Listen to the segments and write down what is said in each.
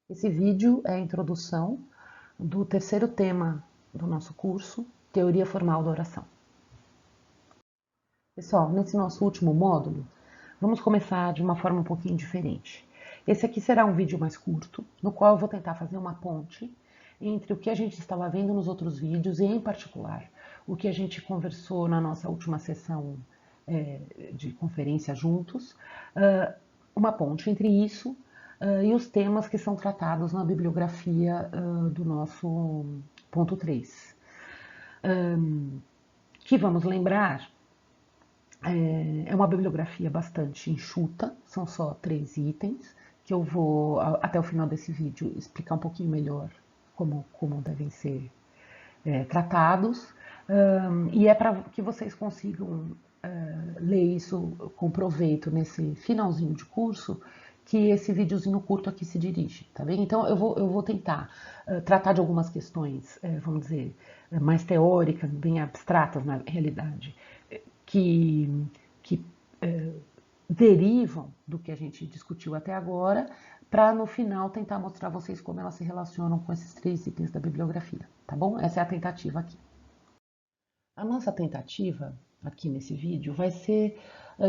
Esse vídeo é a introdução do terceiro tema do nosso curso, Teoria Formal da Oração. Pessoal, nesse nosso último módulo, vamos começar de uma forma um pouquinho diferente. Esse aqui será um vídeo mais curto, no qual eu vou tentar fazer uma ponte entre o que a gente estava vendo nos outros vídeos e, em particular, o que a gente conversou na nossa última sessão de conferência juntos, uma ponte entre isso e os temas que são tratados na bibliografia do nosso ponto 3. Que vamos lembrar, é uma bibliografia bastante enxuta, são só 3 itens, que eu vou, até o final desse vídeo, explicar um pouquinho melhor como devem ser tratados, e é para que vocês consigam ler isso com proveito nesse finalzinho de curso, que esse videozinho curto aqui se dirige, tá bem? Então eu vou tentar tratar de algumas questões, vamos dizer, mais teóricas, bem abstratas na realidade, que, que derivam do que a gente discutiu até agora, para no final tentar mostrar a vocês como elas se relacionam com esses 3 itens da bibliografia, tá bom? Essa é a tentativa aqui. A nossa tentativa aqui nesse vídeo vai ser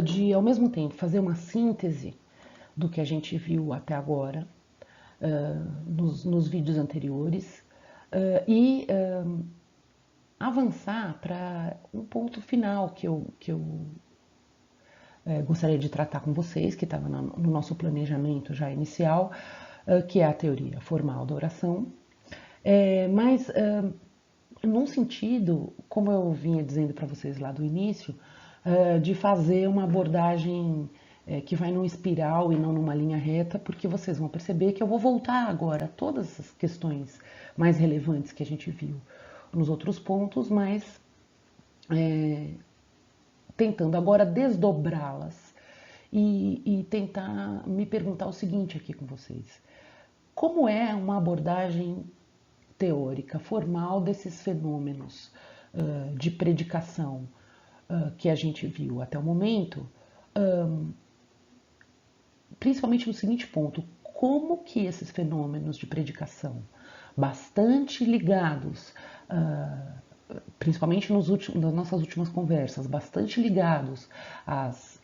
de, ao mesmo tempo, fazer uma síntese do que a gente viu até agora, nos vídeos anteriores, e avançar para um ponto final que eu gostaria de tratar com vocês, que estava no nosso planejamento já inicial, que é a teoria formal da oração, mas num sentido, como eu vinha dizendo para vocês lá do início, de fazer uma abordagem que vai num espiral e não numa linha reta, porque vocês vão perceber que eu vou voltar agora a todas as questões mais relevantes que a gente viu nos outros pontos, mas tentando agora desdobrá-las e tentar me perguntar o seguinte aqui com vocês: como é uma abordagem teórica, formal desses fenômenos de predicação que a gente viu até o momento, principalmente no seguinte ponto: como que esses fenômenos de predicação, bastante ligados, principalmente nas nossas últimas conversas, bastante ligados às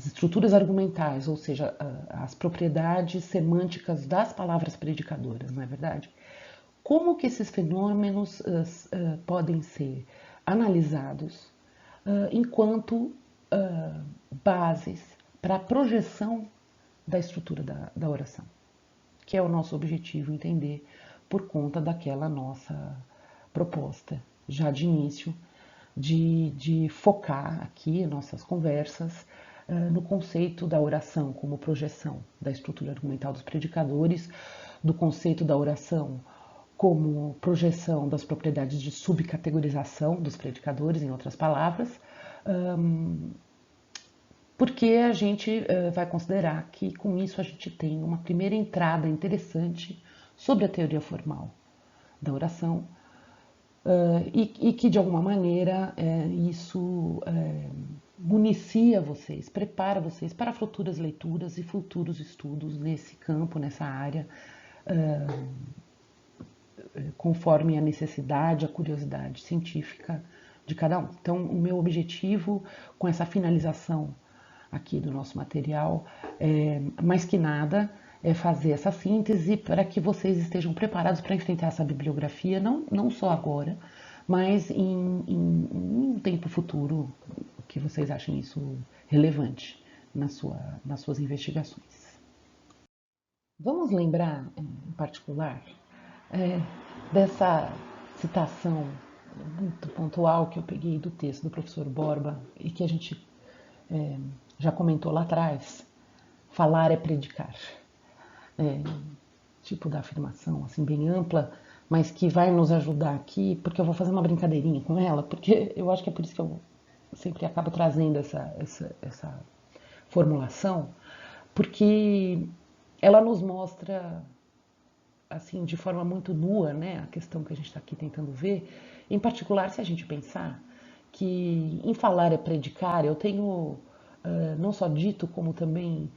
estruturas argumentais, ou seja, às propriedades semânticas das palavras predicadoras, não é verdade? Como que esses fenômenos podem ser analisados enquanto bases para a projeção da estrutura da oração, que é o nosso objetivo entender por conta daquela nossa proposta, já de início, de focar aqui nossas conversas no conceito da oração como projeção da estrutura argumental dos predicadores, do conceito da oração como projeção das propriedades de subcategorização dos predicadores, em outras palavras, porque a gente vai considerar que com isso a gente tem uma primeira entrada interessante sobre a teoria formal da oração, e que de alguma maneira isso municia vocês, prepara vocês para futuras leituras e futuros estudos nesse campo, nessa área, conforme a necessidade, a curiosidade científica de cada um. Então, o meu objetivo com essa finalização aqui do nosso material mais que nada, é fazer essa síntese para que vocês estejam preparados para enfrentar essa bibliografia, não só agora, mas em um tempo futuro que vocês achem isso relevante nas suas investigações. Vamos lembrar, em particular, é, dessa citação muito pontual que eu peguei do texto do professor Borba e que a gente já comentou lá atrás: falar é predicar. É, tipo da afirmação assim bem ampla, mas que vai nos ajudar aqui, porque eu vou fazer uma brincadeirinha com ela, porque eu acho que é por isso que eu sempre acabo trazendo essa formulação, porque ela nos mostra assim de forma muito nua, né, a questão que a gente está aqui tentando ver, em particular se a gente pensar que em falar é predicar, eu tenho não só dito, como também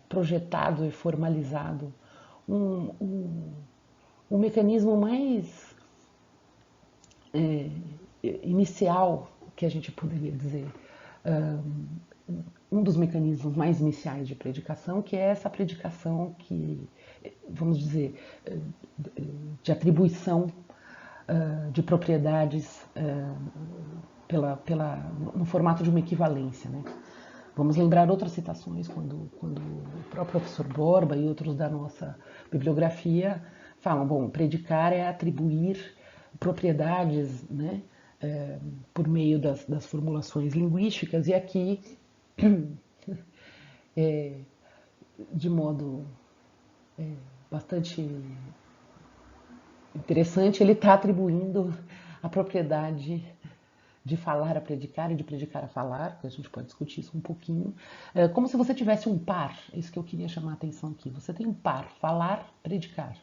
projetado e formalizado o mecanismo mais inicial que a gente poderia dizer, um dos mecanismos mais iniciais de predicação, que é essa predicação que, vamos dizer, de atribuição de propriedades no formato de uma equivalência, né? Vamos lembrar outras citações quando o próprio professor Borba e outros da nossa bibliografia falam, bom, predicar é atribuir propriedades, né, por meio das formulações linguísticas, e aqui, de modo bastante interessante, ele está atribuindo a propriedade de falar a predicar e de predicar a falar, que a gente pode discutir isso um pouquinho, como se você tivesse um par, isso que eu queria chamar a atenção aqui. Você tem um par, falar, predicar.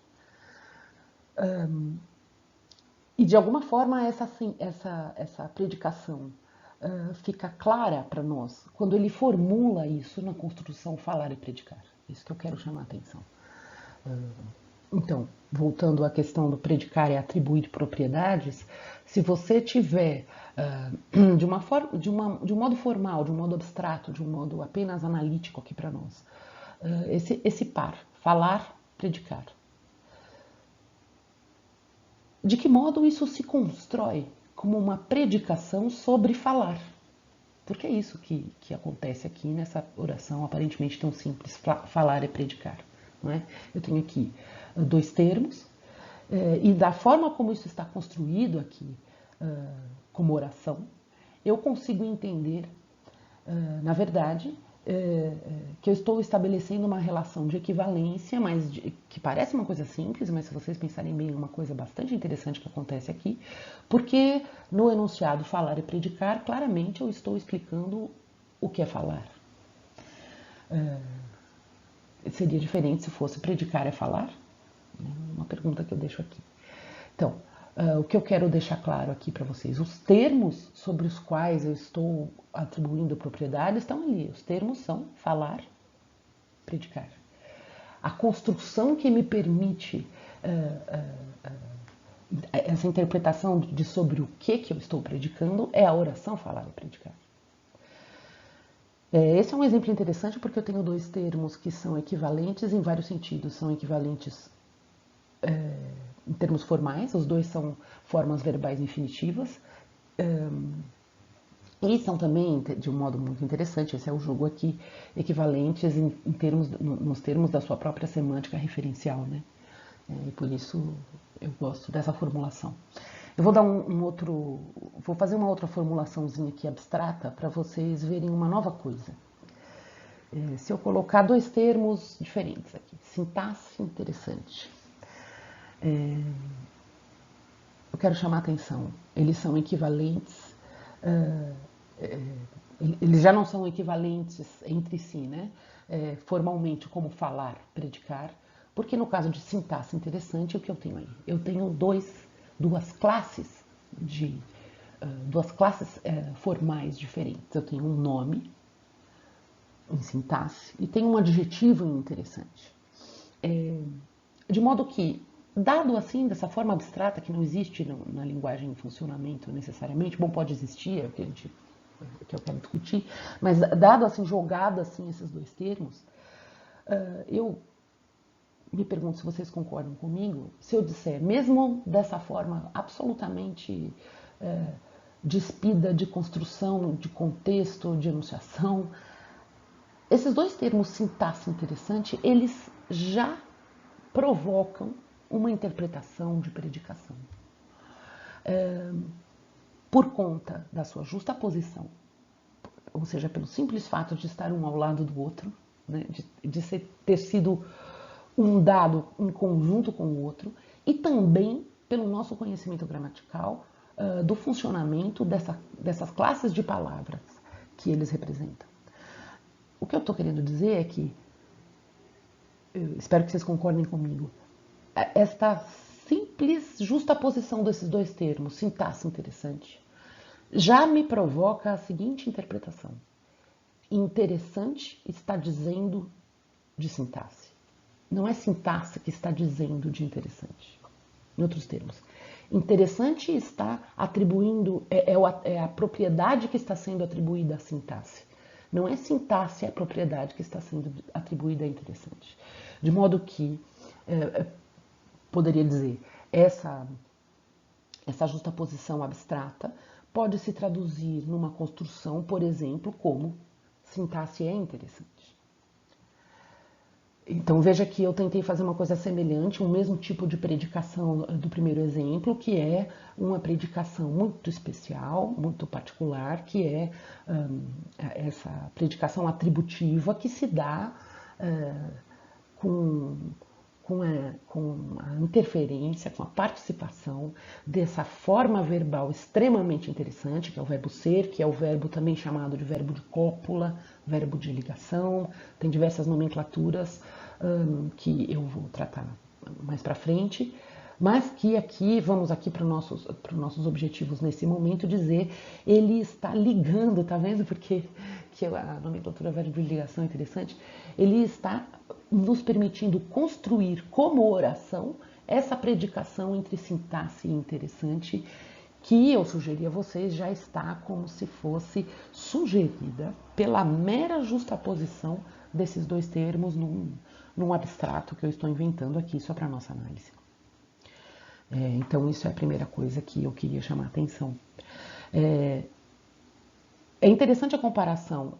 E de alguma forma essa predicação fica clara para nós quando ele formula isso na construção falar e predicar. Isso que eu quero chamar a atenção. Então, voltando à questão do predicar e atribuir propriedades, se você tiver de um modo formal, de um modo abstrato, de um modo apenas analítico aqui para nós, esse par, falar, predicar. De que modo isso se constrói como uma predicação sobre falar? Porque é isso que acontece aqui nessa oração aparentemente tão simples, falar e predicar. Não é? Eu tenho aqui dois termos, e da forma como isso está construído aqui como oração, eu consigo entender, na verdade, que eu estou estabelecendo uma relação de equivalência, que parece uma coisa simples, mas se vocês pensarem bem, é uma coisa bastante interessante que acontece aqui, porque no enunciado falar e predicar, claramente eu estou explicando o que é falar. Seria diferente se fosse predicar é falar? Uma pergunta que eu deixo aqui. Então, o que eu quero deixar claro aqui para vocês, os termos sobre os quais eu estou atribuindo propriedade estão ali. Os termos são falar, predicar. A construção que me permite essa interpretação de sobre o que eu estou predicando é a oração falar e predicar. Esse é um exemplo interessante porque eu tenho dois termos que são equivalentes em vários sentidos. São equivalentes em termos formais, os dois são formas verbais infinitivas, e são também, de um modo muito interessante, esse é o jogo aqui, equivalentes nos termos da sua própria semântica referencial, né? E por isso eu gosto dessa formulação. Eu vou dar vou fazer uma outra formulaçãozinha aqui abstrata para vocês verem uma nova coisa. Se eu colocar dois termos diferentes aqui, sintaxe interessante. Eu quero chamar a atenção. Eles são equivalentes, eles já não são equivalentes entre si, né? Formalmente, como falar, predicar, porque no caso de sintaxe interessante, o que eu tenho aí? Eu tenho duas classes formais diferentes. Eu tenho um nome em sintaxe e tenho um adjetivo em interessante. De modo que, dado assim, dessa forma abstrata que não existe na linguagem em funcionamento necessariamente, bom, pode existir, é o que eu quero discutir, mas dado assim, jogado assim esses dois termos, eu me pergunto se vocês concordam comigo, se eu disser, mesmo dessa forma absolutamente despida de construção, de contexto, de enunciação, esses dois termos sintaxe interessante, eles já provocam uma interpretação de predicação. Por conta da sua justa posição, ou seja, pelo simples fato de estar um ao lado do outro, né, de ter sido um dado em conjunto com o outro, e também pelo nosso conhecimento gramatical do funcionamento dessas classes de palavras que eles representam. O que eu estou querendo dizer é que, eu espero que vocês concordem comigo, esta simples justaposição desses dois termos, sintaxe interessante, já me provoca a seguinte interpretação. Interessante está dizendo de sintaxe. não é sintaxe que está dizendo de interessante. Em outros termos, interessante está atribuindo, é a propriedade que está sendo atribuída à sintaxe. Não é sintaxe a propriedade que está sendo atribuída a interessante. De modo que, poderia dizer, essa justaposição abstrata pode se traduzir numa construção, por exemplo, como sintaxe é interessante. Então veja que eu tentei fazer uma coisa semelhante, o mesmo tipo de predicação do primeiro exemplo, que é uma predicação muito especial, muito particular, que é essa predicação atributiva que se dá com a interferência, com a participação dessa forma verbal extremamente interessante, que é o verbo ser, que é o verbo também chamado de verbo de cópula, verbo de ligação, tem diversas nomenclaturas que eu vou tratar mais para frente, mas que aqui, vamos aqui para os nossos objetivos nesse momento, dizer, ele está ligando, tá vendo? Porque que a nomenclatura verbo de ligação é interessante, ele está nos permitindo construir como oração essa predicação entre sintaxe e interessante, que eu sugeri a vocês já está como se fosse sugerida pela mera justaposição desses dois termos num abstrato que eu estou inventando aqui só para nossa análise. Então isso é a primeira coisa que eu queria chamar a atenção. É interessante a comparação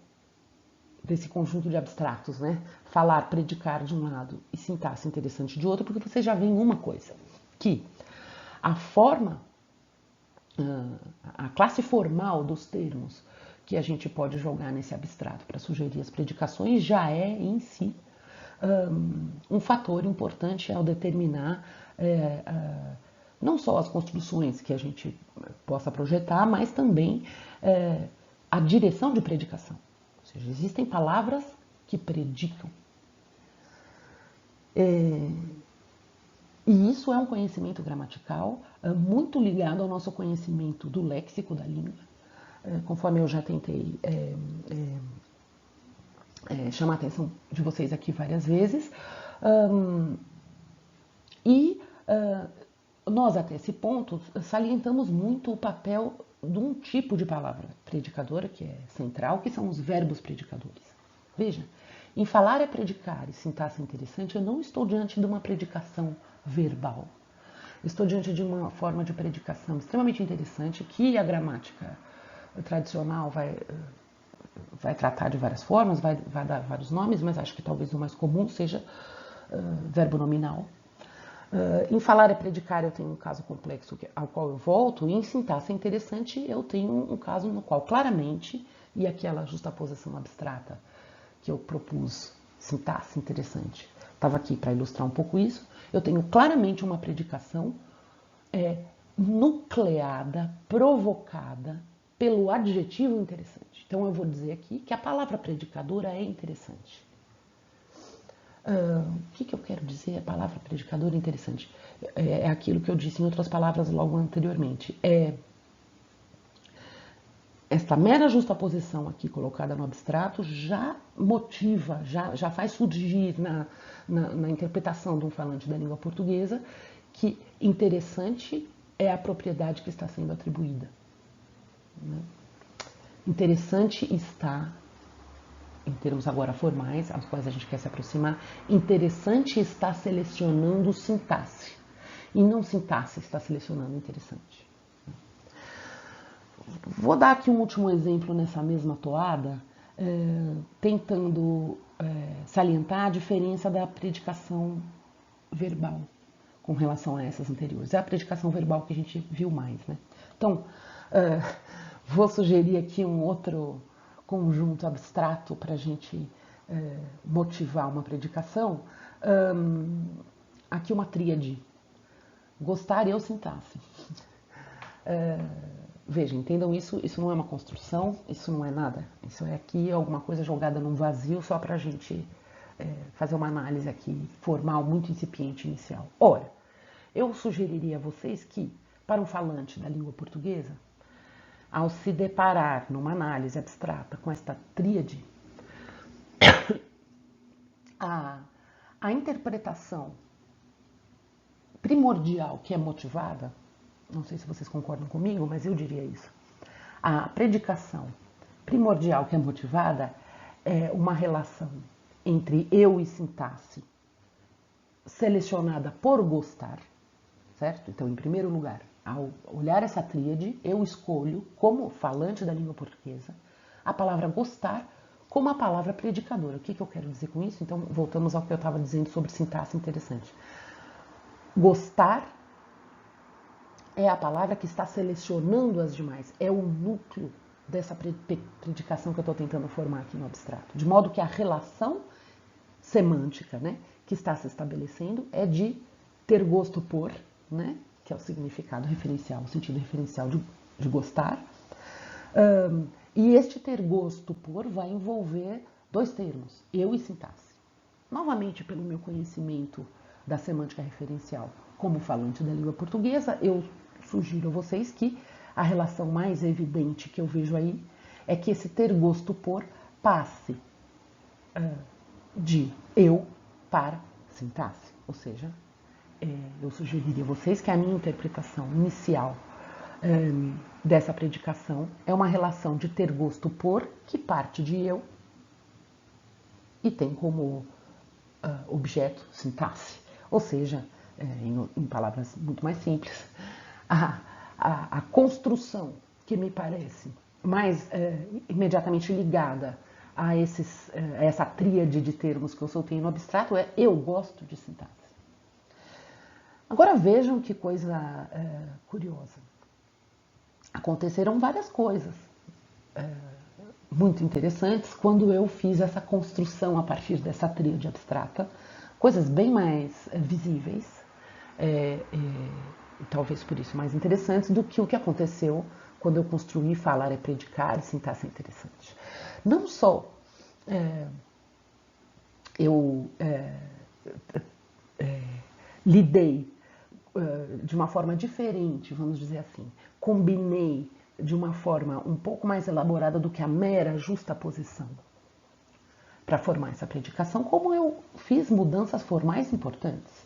desse conjunto de abstratos, né? Falar, predicar de um lado e sintaxe interessante de outro, porque você já vê uma coisa, que a forma, a classe formal dos termos que a gente pode jogar nesse abstrato para sugerir as predicações já é em si um fator importante ao determinar não só as construções que a gente possa projetar, mas também a direção de predicação. Ou seja, existem palavras que predicam. E isso é um conhecimento gramatical muito ligado ao nosso conhecimento do léxico da língua, conforme eu já tentei chamar a atenção de vocês aqui várias vezes. Nós, até esse ponto, salientamos muito o papel de um tipo de palavra predicadora, que é central, que são os verbos predicadores. Veja, em falar é predicar e sintaxe interessante, eu não estou diante de uma predicação verbal. Estou diante de uma forma de predicação extremamente interessante que a gramática tradicional vai tratar de várias formas, vai dar vários nomes, mas acho que talvez o mais comum seja verbo nominal. Em falar é predicar eu tenho um caso complexo ao qual eu volto, e em sintaxe é interessante eu tenho um caso no qual claramente, e aquela justaposição abstrata que eu propus, sintaxe interessante, estava aqui para ilustrar um pouco isso, eu tenho claramente uma predicação nucleada, provocada pelo adjetivo interessante. Então eu vou dizer aqui que a palavra predicadora é interessante. O que eu quero dizer? A palavra predicadora é interessante. É aquilo que eu disse em outras palavras logo anteriormente. Esta mera justaposição aqui colocada no abstrato já motiva, já faz surgir na interpretação de um falante da língua portuguesa que interessante é a propriedade que está sendo atribuída. Interessante está, em termos agora formais, aos quais a gente quer se aproximar, interessante está selecionando sintaxe, e não sintaxe está selecionando interessante. Vou dar aqui um último exemplo nessa mesma toada, tentando salientar a diferença da predicação verbal com relação a essas anteriores. É a predicação verbal que a gente viu mais, né? Então, vou sugerir aqui um outro conjunto abstrato para a gente motivar uma predicação. Aqui uma tríade. Gostar, eu, sintaxe. Veja, entendam isso não é uma construção, isso não é nada. Isso é aqui alguma coisa jogada num vazio só para a gente fazer uma análise aqui formal, muito incipiente, inicial. Ora, eu sugeriria a vocês que, para um falante da língua portuguesa, ao se deparar numa análise abstrata com esta tríade, A interpretação primordial que é motivada, não sei se vocês concordam comigo, mas eu diria isso. A predicação primordial que é motivada é uma relação entre eu e sintaxe selecionada por gostar, certo? Então, em primeiro lugar, ao olhar essa tríade, eu escolho, como falante da língua portuguesa, a palavra gostar como a palavra predicadora. O que eu quero dizer com isso? Então, voltamos ao que eu estava dizendo sobre sintaxe interessante. Gostar é a palavra que está selecionando as demais, é o núcleo dessa predicação que eu estou tentando formar aqui no abstrato. De modo que a relação semântica, né, que está se estabelecendo é de ter gosto por, né, que é o significado referencial, o sentido referencial de gostar. E este ter gosto por vai envolver dois termos, eu e sintaxe. Novamente, pelo meu conhecimento da semântica referencial como falante da língua portuguesa, eu sugiro a vocês que a relação mais evidente que eu vejo aí é que esse ter gosto por passe de eu para sintaxe. Ou seja, eu sugeriria a vocês que a minha interpretação inicial dessa predicação é uma relação de ter gosto por, que parte de eu e tem como objeto sintaxe. Ou seja, em palavras muito mais simples, a construção que me parece mais imediatamente ligada a essa tríade de termos que eu soltei no abstrato é eu gosto de sintaxe. Agora vejam que coisa curiosa. Aconteceram várias coisas muito interessantes quando eu fiz essa construção a partir dessa tríade abstrata, coisas bem mais visíveis, e talvez por isso mais interessantes do que o que aconteceu quando eu construí falar é predicar e sintaxe é interessante. Não só eu lidei de uma forma diferente, vamos dizer assim, combinei de uma forma um pouco mais elaborada do que a mera justaposição para formar essa predicação, como eu fiz mudanças formais importantes.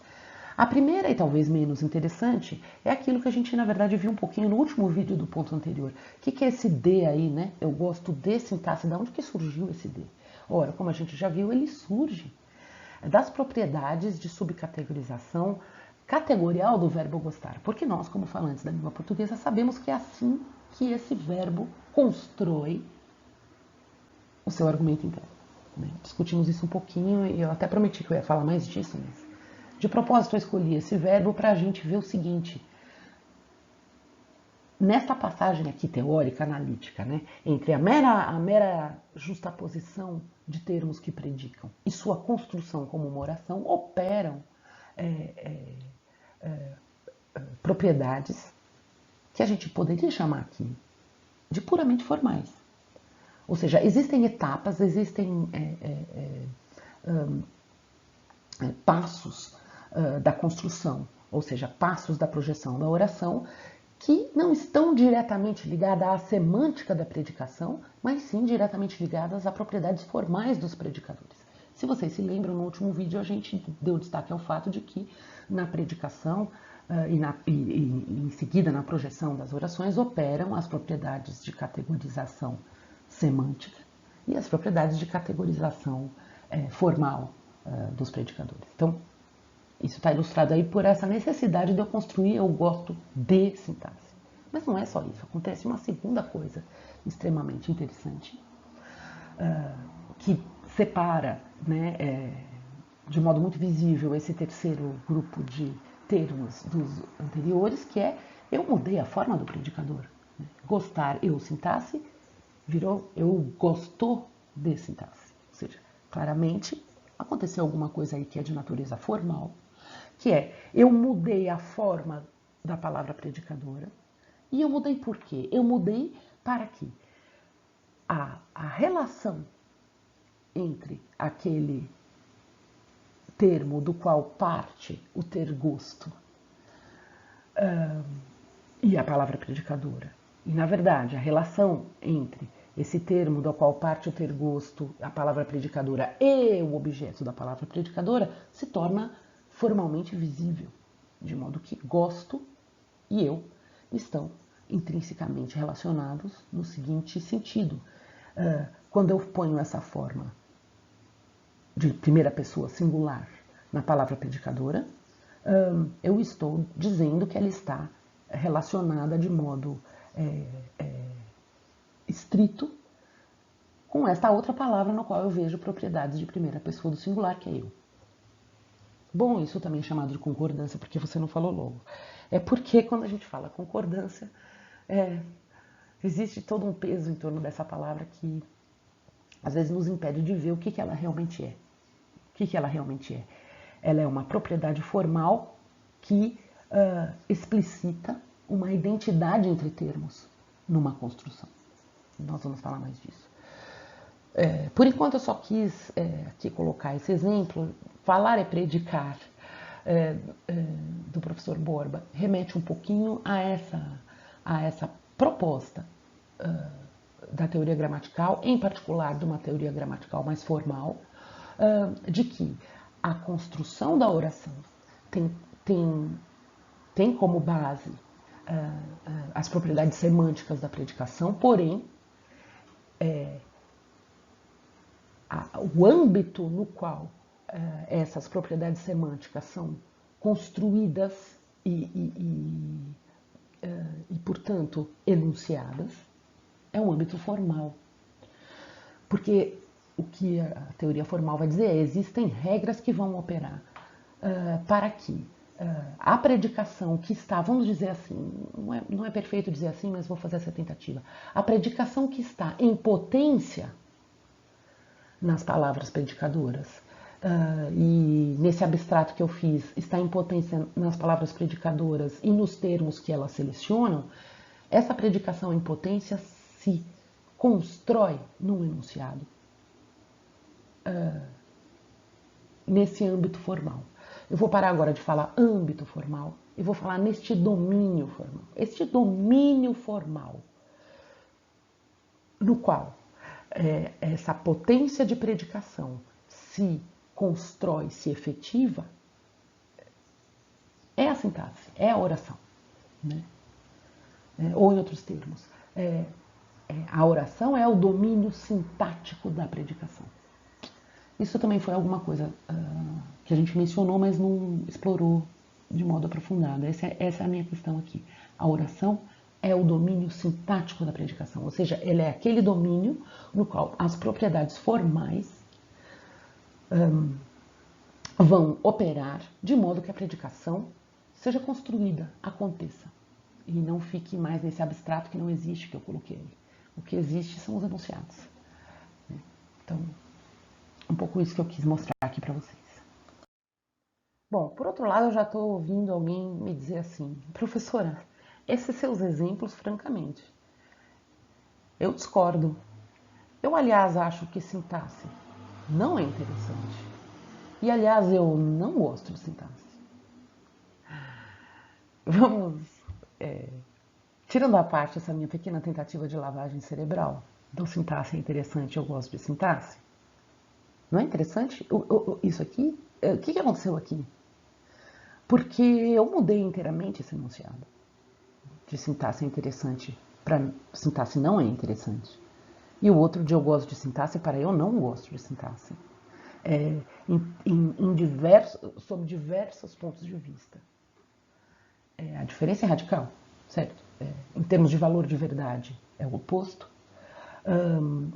A primeira e talvez menos interessante é aquilo que a gente na verdade viu um pouquinho no último vídeo do ponto anterior. O que é esse D aí, né? Eu gosto de sintaxe, de onde que surgiu esse D? Ora, como a gente já viu, ele surge das propriedades de subcategorização categorial do verbo gostar, porque nós, como falantes da língua portuguesa, sabemos que é assim que esse verbo constrói o seu argumento interno. Né? Discutimos isso um pouquinho e eu até prometi que eu ia falar mais disso, mas de propósito eu escolhi esse verbo para a gente ver o seguinte. Nesta passagem aqui teórica, analítica, né, entre a mera justaposição de termos que predicam e sua construção como uma oração, operam propriedades que a gente poderia chamar aqui de puramente formais. Ou seja, existem etapas, existem passos da construção, ou seja, passos da projeção da oração, que não estão diretamente ligadas à semântica da predicação, mas sim diretamente ligadas a propriedades formais dos predicadores. Se vocês se lembram, no último vídeo a gente deu destaque ao fato de que na predicação e em seguida na projeção das orações operam as propriedades de categorização semântica e as propriedades de categorização formal dos predicadores. Então, isso está ilustrado aí por essa necessidade de eu construir eu gosto de sintaxe. Mas não é só isso, acontece uma segunda coisa extremamente interessante, que separa, né, de modo muito visível esse terceiro grupo de termos dos anteriores, que é eu mudei a forma do predicador. Né? Gostar, eu sintaxe, virou eu gosto de sintaxe. Ou seja, claramente aconteceu alguma coisa aí que é de natureza formal, que é eu mudei a forma da palavra predicadora. E eu mudei por quê? Eu mudei para que a relação entre aquele termo do qual parte o ter gosto e a palavra predicadora. E, na verdade, a relação entre esse termo do qual parte o ter gosto, a palavra predicadora e o objeto da palavra predicadora, se torna formalmente visível, de modo que gosto e eu estão intrinsecamente relacionados no seguinte sentido. Quando eu ponho essa forma de primeira pessoa singular na palavra predicadora, eu estou dizendo que ela está relacionada de modo estrito com esta outra palavra no qual eu vejo propriedades de primeira pessoa do singular, que é eu. Bom, isso também é chamado de concordância, porque você não falou logo. É porque quando a gente fala concordância, existe todo um peso em torno dessa palavra que às vezes nos impede de ver o que ela realmente é. O que ela realmente é? Ela é uma propriedade formal que explicita uma identidade entre termos numa construção. Nós vamos falar mais disso. Por enquanto eu só quis aqui colocar esse exemplo. Falar é predicar, do professor Borba, remete um pouquinho a essa proposta da teoria gramatical, em particular de uma teoria gramatical mais formal, de que a construção da oração tem como base as propriedades semânticas da predicação, porém, o âmbito no qual essas propriedades semânticas são construídas e, portanto, enunciadas, é um âmbito formal. Porque o que a teoria formal vai dizer é: existem regras que vão operar para que a predicação que está, vamos dizer assim, não é perfeito dizer assim, mas vou fazer essa tentativa. A predicação que está em potência nas palavras predicadoras, e nesse abstrato que eu fiz, está em potência nas palavras predicadoras e nos termos que elas selecionam, essa predicação em potência se constrói num enunciado nesse âmbito formal. Eu vou parar agora de falar âmbito formal e vou falar neste domínio formal. Este domínio formal, no qual essa potência de predicação se constrói, se efetiva, é a sintaxe, é a oração. Né? Ou, em outros termos, a oração é o domínio sintático da predicação. Isso também foi alguma coisa que a gente mencionou, mas não explorou de modo aprofundado. Essa é a minha questão aqui. A oração é o domínio sintático da predicação, ou seja, ele é aquele domínio no qual as propriedades formais vão operar de modo que a predicação seja construída, aconteça, e não fique mais nesse abstrato que não existe, que eu coloquei ali. O que existe são os enunciados. Então, um pouco isso que eu quis mostrar aqui para vocês. Bom, por outro lado, eu já estou ouvindo alguém me dizer assim: professora, esses seus exemplos, francamente, eu discordo. Eu, aliás, acho que sintaxe não é interessante. E, aliás, eu não gosto de sintaxe. Vamos, tirando à parte essa minha pequena tentativa de lavagem cerebral, então sintaxe é interessante, eu gosto de sintaxe. Não é interessante? Isso aqui? O que aconteceu aqui? Porque eu mudei inteiramente esse enunciado. De sintaxe é interessante para sintaxe não é interessante. E o outro de eu gosto de sintaxe para eu não gosto de sintaxe. Sob diversos pontos de vista. A diferença é radical, certo? Em termos de valor de verdade, é o oposto.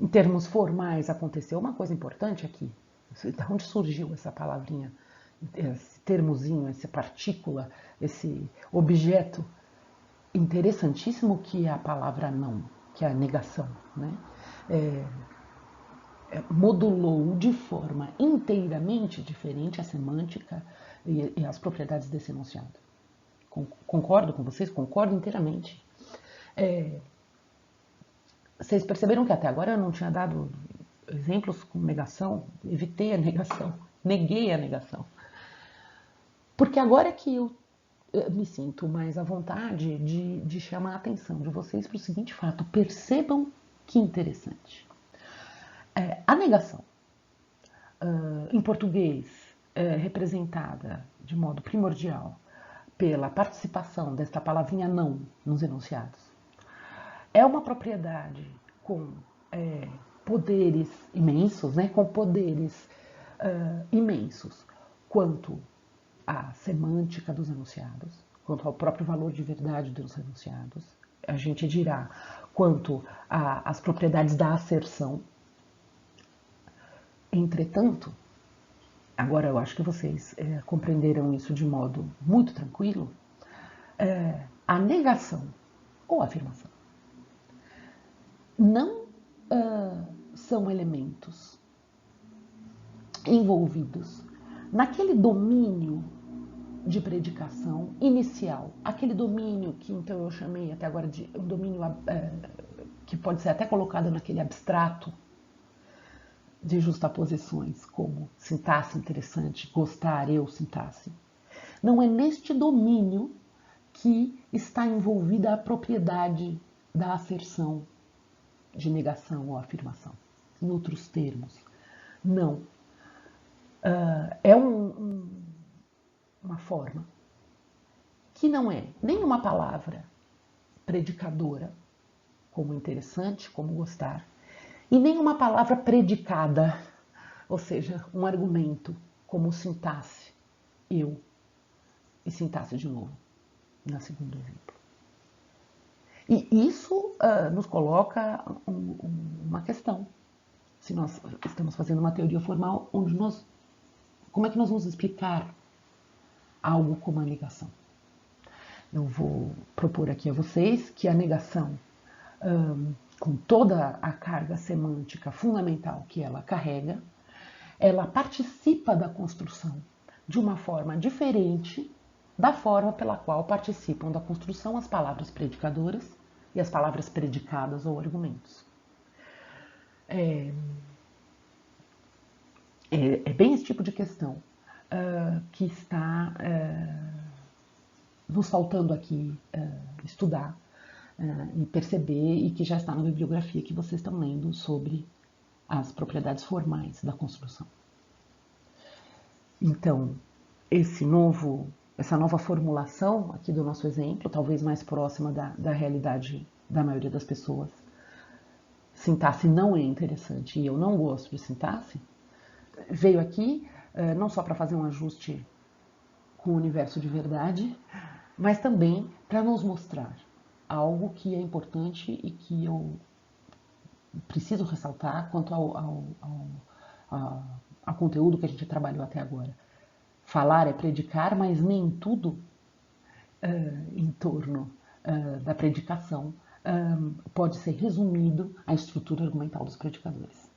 Em termos formais, aconteceu uma coisa importante aqui. De onde surgiu essa palavrinha, esse termozinho, essa partícula, esse objeto interessantíssimo que é a palavra não, que é a negação, né? Modulou de forma inteiramente diferente a semântica e as propriedades desse enunciado. Concordo com vocês? Concordo inteiramente. Vocês perceberam que até agora eu não tinha dado exemplos com negação? Evitei a negação, neguei a negação. Porque agora é que eu me sinto mais à vontade de chamar a atenção de vocês para o seguinte fato: percebam Que interessante. A negação, em português, é representada de modo primordial pela participação desta palavrinha não nos enunciados. É uma propriedade com poderes imensos, né? Com poderes imensos quanto à semântica dos enunciados, quanto ao próprio valor de verdade dos enunciados. A gente dirá quanto às propriedades da asserção. Entretanto, agora eu acho que vocês compreenderam isso de modo muito tranquilo, a negação ou afirmação não são elementos envolvidos naquele domínio de predicação inicial, aquele domínio que então eu chamei até agora de um domínio que pode ser até colocado naquele abstrato de justaposições, como sintaxe interessante, gostar, eu, sintaxe. Não é neste domínio que está envolvida a propriedade da asserção, de negação ou afirmação. Em outros termos, não. É uma forma que não é nem uma palavra predicadora, como interessante, como gostar, e nem uma palavra predicada, ou seja, um argumento, como sintaxe, eu, e sintaxe de novo, na segundo exemplo. E isso nos coloca uma questão. Se nós estamos fazendo uma teoria formal, como é que nós vamos explicar algo como a negação? Eu vou propor aqui a vocês que a negação, com toda a carga semântica fundamental que ela carrega, ela participa da construção de uma forma diferente da forma pela qual participam da construção as palavras predicadoras e as palavras predicadas ou argumentos. É bem esse tipo de questão que está nos faltando aqui estudar e perceber, e que já está na bibliografia que vocês estão lendo sobre as propriedades formais da construção. Então, essa nova formulação aqui do nosso exemplo, talvez mais próxima da realidade da maioria das pessoas, sintaxe não é interessante e eu não gosto de sintaxe, veio aqui não só para fazer um ajuste com o universo de verdade, mas também para nos mostrar algo que é importante e que eu preciso ressaltar quanto ao conteúdo que a gente trabalhou até agora. Falar é predicar, mas nem tudo em torno da predicação pode ser resumido à estrutura argumental dos predicadores.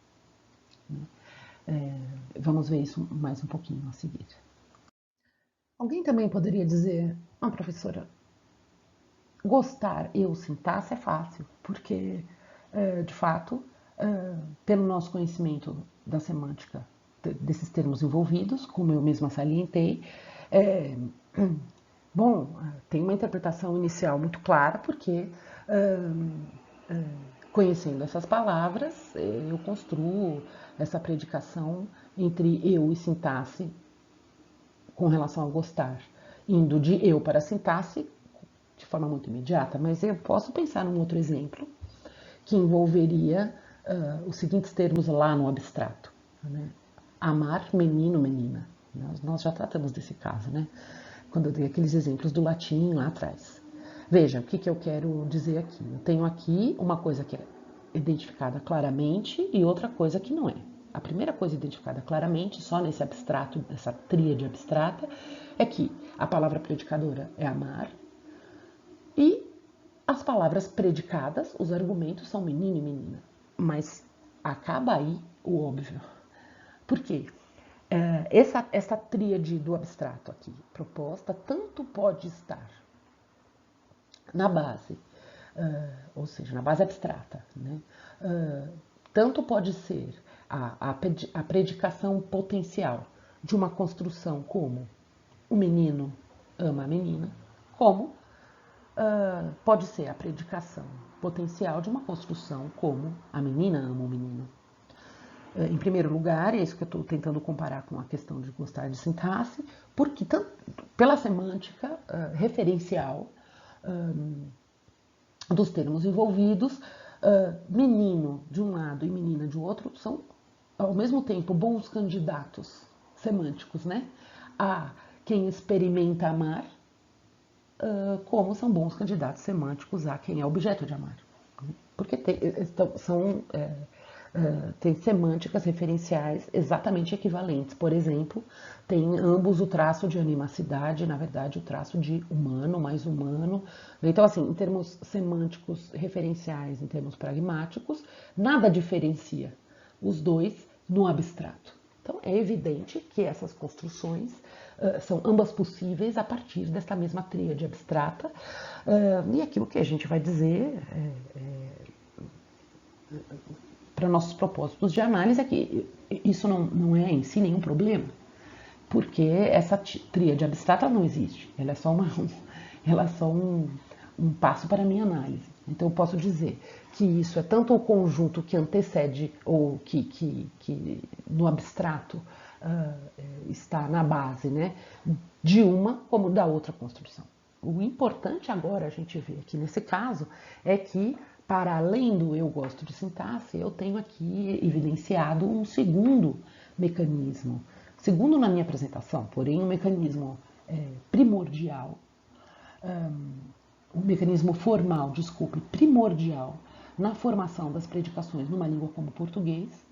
Vamos ver isso mais um pouquinho a seguir. Alguém também poderia dizer, professora, gostar eu sintaxe é fácil, porque, de fato, pelo nosso conhecimento da semântica desses termos envolvidos, como eu mesma salientei, tem uma interpretação inicial muito clara, porque conhecendo essas palavras, eu construo essa predicação entre eu e sintaxe com relação a gostar, indo de eu para sintaxe de forma muito imediata, mas eu posso pensar num outro exemplo que envolveria os seguintes termos lá no abstrato, né? Amar menino, menina. Nós já tratamos desse caso, né? Quando eu dei aqueles exemplos do latim lá atrás. Veja, o que eu quero dizer aqui? Eu tenho aqui uma coisa que é identificada claramente e outra coisa que não é. A primeira coisa identificada claramente, só nesse abstrato, nessa tríade abstrata, é que a palavra predicadora é amar e as palavras predicadas, os argumentos, são menino e menina. Mas acaba aí o óbvio. Por quê? Essa tríade do abstrato aqui proposta tanto pode estar na base, ou seja, na base abstrata, né? Tanto pode ser a predicação potencial de uma construção como o menino ama a menina, como pode ser a predicação potencial de uma construção como a menina ama o menino. Em primeiro lugar, é isso que eu estou tentando comparar com a questão de gostar de sintaxe, porque pela semântica referencial dos termos envolvidos, menino de um lado e menina de outro são, ao mesmo tempo, bons candidatos semânticos, né? A quem experimenta amar, como são bons candidatos semânticos a quem é objeto de amar. Porque tem semânticas referenciais exatamente equivalentes. Por exemplo, tem ambos o traço de animacidade, na verdade, o traço de humano, mais humano. Então, assim, em termos semânticos referenciais, em termos pragmáticos, nada diferencia os dois no abstrato. Então, é evidente que essas construções são ambas possíveis a partir desta mesma tríade abstrata. E aquilo que a gente vai dizer para nossos propósitos de análise é que isso não é em si nenhum problema, porque essa tríade abstrata não existe, ela é só um passo para a minha análise. Então eu posso dizer que isso é tanto o conjunto que antecede ou que no abstrato está na base, né, de uma como da outra construção. O importante agora a gente vê aqui nesse caso é que, para além do eu gosto de sintaxe, eu tenho aqui evidenciado um segundo mecanismo, segundo na minha apresentação, porém um mecanismo primordial, um mecanismo formal, desculpe, primordial na formação das predicações numa língua como o português,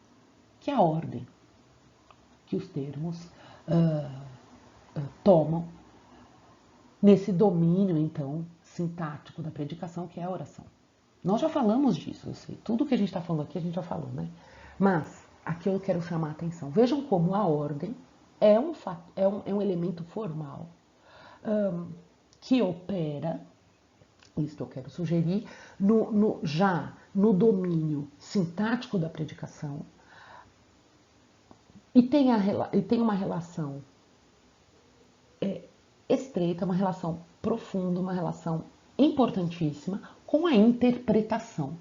que é a ordem que os termos tomam nesse domínio, então, sintático da predicação, que é a oração. Nós já falamos disso, eu sei. Tudo que a gente está falando aqui, a gente já falou, né? Mas aqui eu quero chamar a atenção. Vejam como a ordem é um elemento formal que opera, isso que eu quero sugerir, já no domínio sintático da predicação e tem uma relação estreita, uma relação profunda, uma relação importantíssima com a interpretação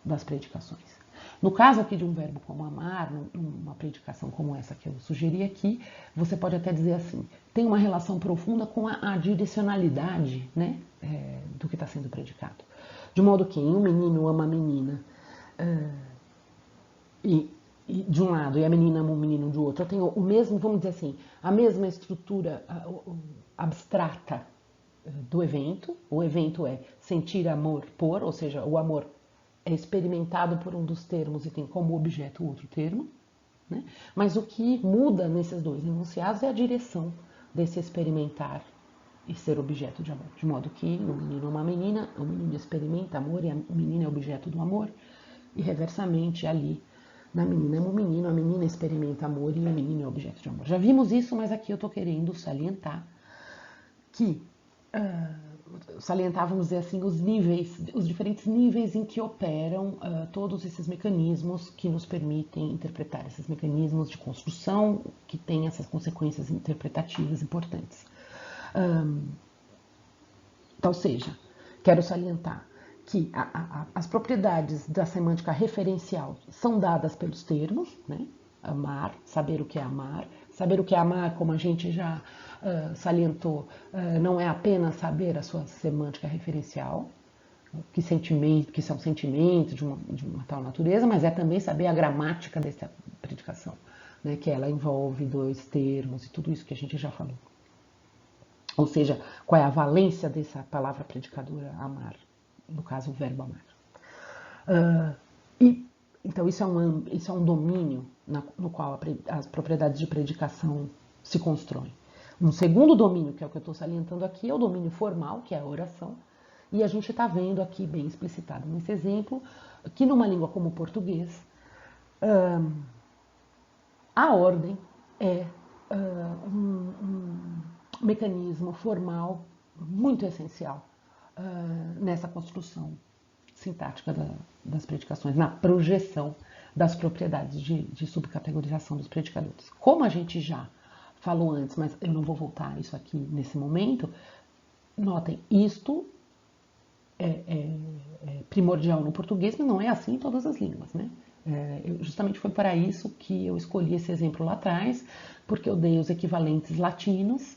das predicações. No caso aqui de um verbo como amar, numa predicação como essa que eu sugeri aqui, você pode até dizer assim, tem uma relação profunda com a direcionalidade, né, do que está sendo predicado. De modo que um menino ama a menina e de um lado e a menina ama o menino do outro, eu tenho o mesmo, vamos dizer assim, a mesma estrutura abstrata do evento. O evento é sentir amor por, ou seja, o amor é experimentado por um dos termos e tem como objeto o outro termo, né? Mas o que muda nesses dois enunciados é a direção desse experimentar e ser objeto de amor. De modo que o menino ama a menina, o menino experimenta amor e a menina é objeto do amor, e reversamente ali, na menina ama o menino, a menina experimenta amor e o menino é objeto de amor. Já vimos isso, mas aqui eu estou querendo salientar que vamos dizer assim, os diferentes níveis em que operam todos esses mecanismos que nos permitem interpretar esses mecanismos de construção que têm essas consequências interpretativas importantes. Ou seja, quero salientar que as propriedades da semântica referencial são dadas pelos termos, né? Amar, saber o que é amar, como a gente já salientou, não é apenas saber a sua semântica referencial, que são sentimentos de uma tal natureza, mas é também saber a gramática dessa predicação, né? Que ela envolve dois termos e tudo isso que a gente já falou. Ou seja, qual é a valência dessa palavra predicadora amar, no caso o verbo amar. Então isso é um domínio no qual as propriedades de predicação se constroem. Um segundo domínio, que é o que eu estou salientando aqui, é o domínio formal, que é a oração, e a gente está vendo aqui bem explicitado nesse exemplo, que numa língua como o português, a ordem é um mecanismo formal muito essencial nessa construção sintática das predicações, na projeção das propriedades de subcategorização dos predicadores. Como a gente já falou antes, mas eu não vou voltar a isso aqui nesse momento, notem, isto primordial no português, mas não é assim em todas as línguas, né? Justamente foi para isso que eu escolhi esse exemplo lá atrás, porque eu dei os equivalentes latinos,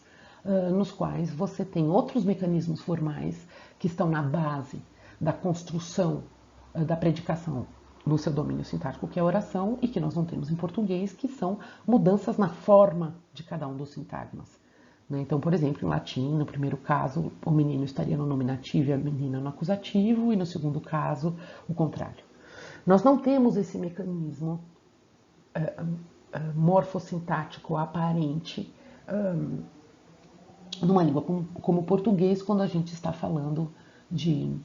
nos quais você tem outros mecanismos formais que estão na base da construção da predicação no seu domínio sintático, que é a oração, e que nós não temos em português, que são mudanças na forma de cada um dos sintagmas. Então, por exemplo, em latim, no primeiro caso, o menino estaria no nominativo e a menina no acusativo, e no segundo caso, o contrário. Nós não temos esse mecanismo morfossintático aparente numa língua como o português, quando a gente está falando de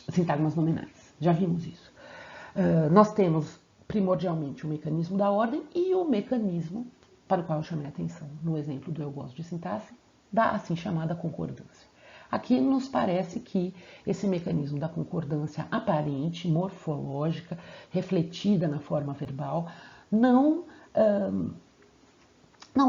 sintagmas nominais. Já vimos isso. Nós temos primordialmente o mecanismo da ordem e o mecanismo para o qual eu chamei a atenção no exemplo do eu gosto de sintaxe, da assim chamada concordância. Aqui nos parece que esse mecanismo da concordância aparente, morfológica, refletida na forma verbal, não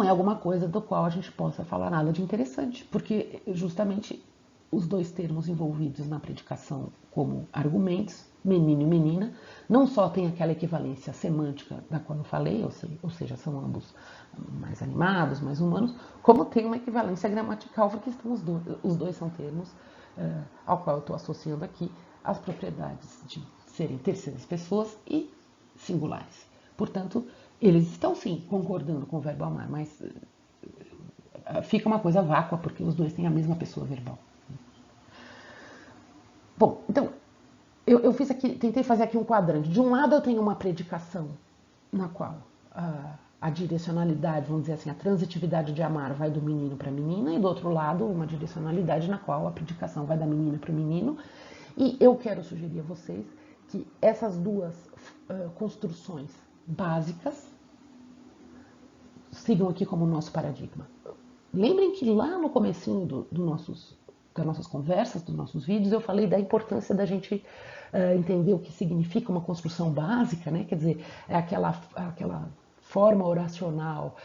é alguma coisa do qual a gente possa falar nada de interessante, porque justamente os dois termos envolvidos na predicação como argumentos, menino e menina, não só tem aquela equivalência semântica da qual eu falei, ou seja, são ambos mais animados, mais humanos, como tem uma equivalência gramatical, porque os dois são termos ao qual eu estou associando aqui as propriedades de serem terceiras pessoas e singulares. Portanto, eles estão sim concordando com o verbo amar, mas fica uma coisa vácua, porque os dois têm a mesma pessoa verbal. Bom, então, eu fiz aqui, tentei fazer aqui um quadrante. De um lado eu tenho uma predicação na qual a direcionalidade, vamos dizer assim, a transitividade de amar vai do menino para a menina, e do outro lado uma direcionalidade na qual a predicação vai da menina para o menino. E eu quero sugerir a vocês que essas duas construções básicas sigam aqui como nosso paradigma. Lembrem que lá no comecinho das nossas conversas, dos nossos vídeos, eu falei da importância da gente entender o que significa uma construção básica, né? Quer dizer, é aquela forma oracional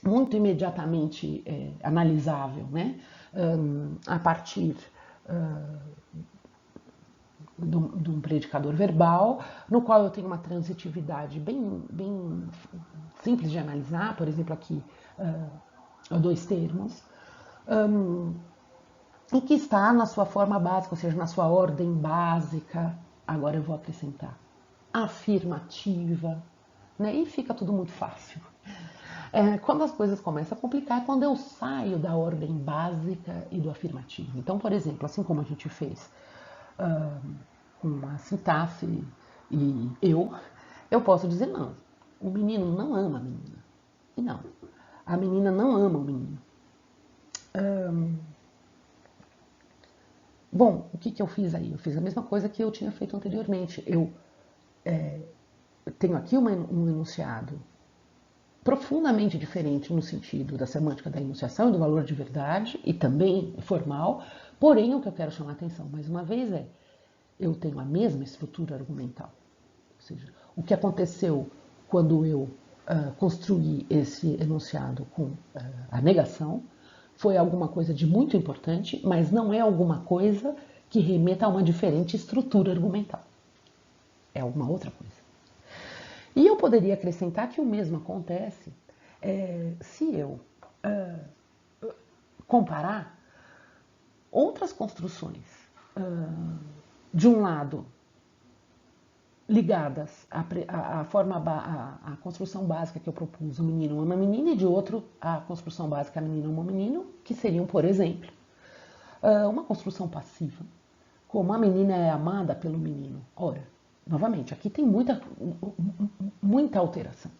muito imediatamente analisável, né? A partir de um predicador verbal, no qual eu tenho uma transitividade bem simples de analisar, por exemplo, aqui dois termos, e que está na sua forma básica, ou seja, na sua ordem básica. Agora eu vou acrescentar afirmativa, né? E fica tudo muito fácil. Quando as coisas começam a complicar é quando eu saio da ordem básica e do afirmativo. Então, por exemplo, assim como a gente fez com a sintaxe e eu posso dizer não. O menino não ama a menina. E não, a menina não ama o menino. Bom, o que eu fiz aí? Eu fiz a mesma coisa que eu tinha feito anteriormente. Eu tenho aqui um enunciado profundamente diferente no sentido da semântica da enunciação e do valor de verdade, e também formal, porém o que eu quero chamar a atenção mais uma vez eu tenho a mesma estrutura argumental. Ou seja, o que aconteceu quando eu construí esse enunciado com a negação foi alguma coisa de muito importante, mas não é alguma coisa que remeta a uma diferente estrutura argumental. É alguma outra coisa. E eu poderia acrescentar que o mesmo acontece se eu comparar outras construções, de um lado, ligadas à construção básica que eu propus, o menino ama a menina, e de outro, a construção básica, a menina ama o menino, que seriam, por exemplo, uma construção passiva, como a menina é amada pelo menino. Ora, novamente, aqui tem muita alteração.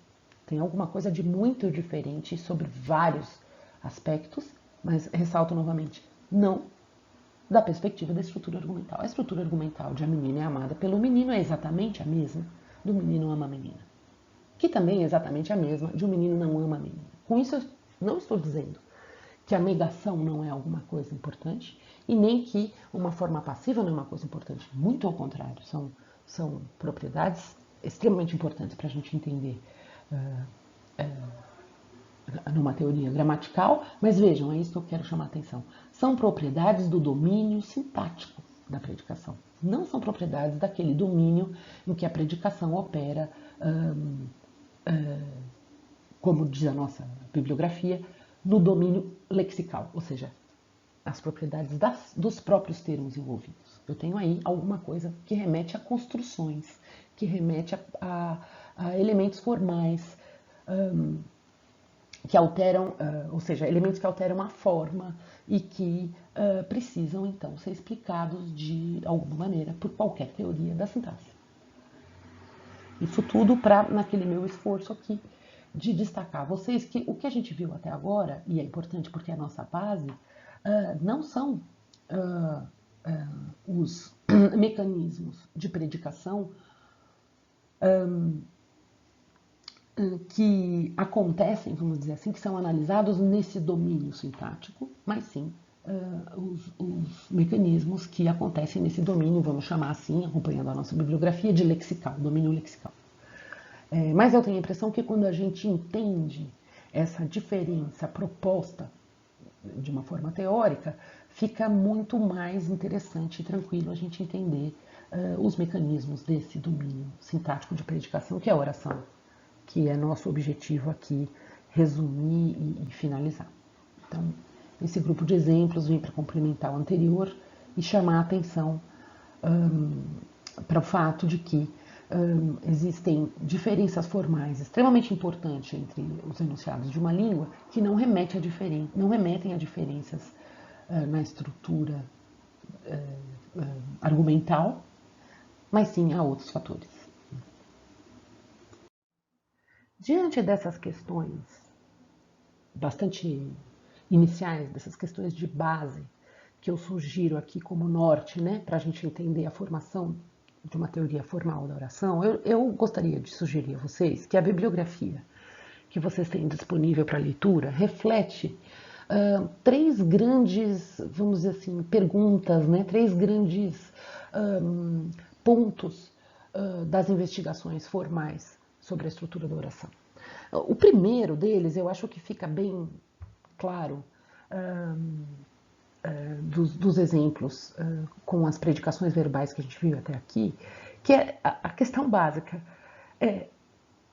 Tem alguma coisa de muito diferente sobre vários aspectos, mas ressalto novamente, não da perspectiva da estrutura argumental. A estrutura argumental de a menina é amada pelo menino é exatamente a mesma do menino ama a menina, que também é exatamente a mesma de o menino não ama a menina. Com isso, eu não estou dizendo que a negação não é alguma coisa importante e nem que uma forma passiva não é uma coisa importante. Muito ao contrário, são propriedades extremamente importantes para a gente entender numa teoria gramatical, mas vejam, é isso que eu quero chamar a atenção. São propriedades do domínio sintático da predicação. Não são propriedades daquele domínio em que a predicação opera, como diz a nossa bibliografia, no domínio lexical, ou seja, as propriedades dos próprios termos envolvidos. Eu tenho aí alguma coisa que remete a construções, que remete a elementos formais, que alteram, ou seja, elementos que alteram a forma e que precisam, então, ser explicados de alguma maneira por qualquer teoria da sintaxe. Isso tudo para, naquele meu esforço aqui, de destacar a vocês que o que a gente viu até agora, e é importante porque é a nossa base, não são os mecanismos de predicação que acontecem, vamos dizer assim, que são analisados nesse domínio sintático, mas sim os mecanismos que acontecem nesse domínio, vamos chamar assim, acompanhando a nossa bibliografia, de lexical, domínio lexical. Mas eu tenho a impressão que quando a gente entende essa diferença proposta de uma forma teórica, fica muito mais interessante e tranquilo a gente entender os mecanismos desse domínio sintático de predicação, que é a oração, que é nosso objetivo aqui resumir e finalizar. Então, esse grupo de exemplos vem para complementar o anterior e chamar a atenção para o fato de que existem diferenças formais extremamente importantes entre os enunciados de uma língua que não remetem a diferenças na estrutura argumental, mas sim a outros fatores. Diante dessas questões bastante iniciais, dessas questões de base que eu sugiro aqui como norte, né, para a gente entender a formação de uma teoria formal da oração, eu gostaria de sugerir a vocês que a bibliografia que vocês têm disponível para leitura reflete três grandes, vamos dizer assim, perguntas, né, três grandes pontos das investigações formais sobre a estrutura da oração. O primeiro deles, eu acho que fica bem claro dos exemplos com as predicações verbais que a gente viu até aqui, que é a questão básica.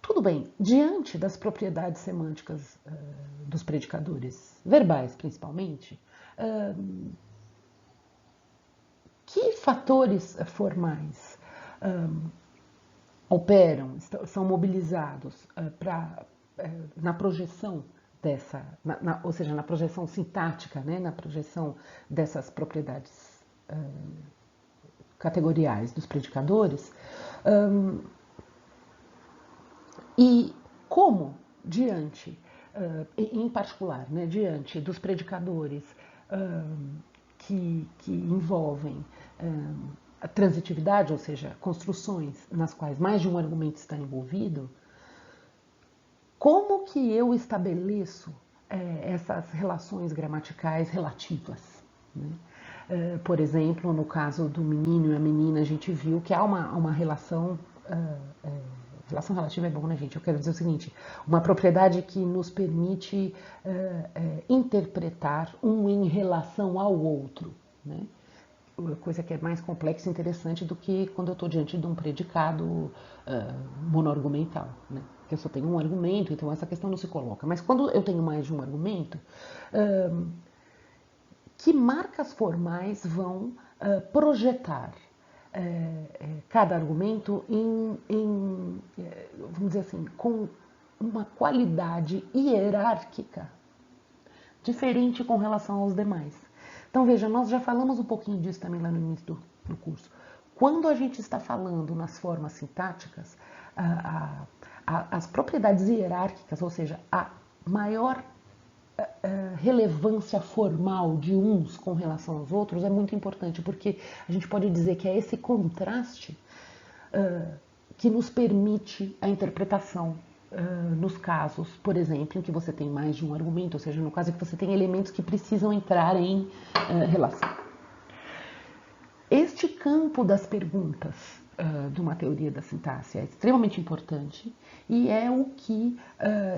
Tudo bem, diante das propriedades semânticas dos predicadores verbais, principalmente, que fatores formais operam, são mobilizados na projeção dessa, ou seja, na projeção sintática, né, na projeção dessas propriedades categoriais dos predicadores, e como, diante, em particular, né, diante dos predicadores que envolvem a transitividade, ou seja, construções nas quais mais de um argumento está envolvido, como que eu estabeleço essas relações gramaticais relativas? Né? Por exemplo, no caso do menino e a menina, a gente viu que há uma relação, relação relativa é bom, né, gente? Eu quero dizer o seguinte, uma propriedade que nos permite interpretar um em relação ao outro, né? Coisa que é mais complexa e interessante do que quando eu estou diante de um predicado monoargumental, né? Que eu só tenho um argumento, então essa questão não se coloca. Mas quando eu tenho mais de um argumento, que marcas formais vão projetar cada argumento vamos dizer assim, com uma qualidade hierárquica diferente com relação aos demais. Então, veja, nós já falamos um pouquinho disso também lá no início do curso. Quando a gente está falando nas formas sintáticas, as propriedades hierárquicas, ou seja, a maior relevância formal de uns com relação aos outros é muito importante, porque a gente pode dizer que é esse contraste que nos permite a interpretação nos casos, por exemplo, em que você tem mais de um argumento, ou seja, no caso em que você tem elementos que precisam entrar em relação. Este campo das perguntas de uma teoria da sintaxe é extremamente importante e é o que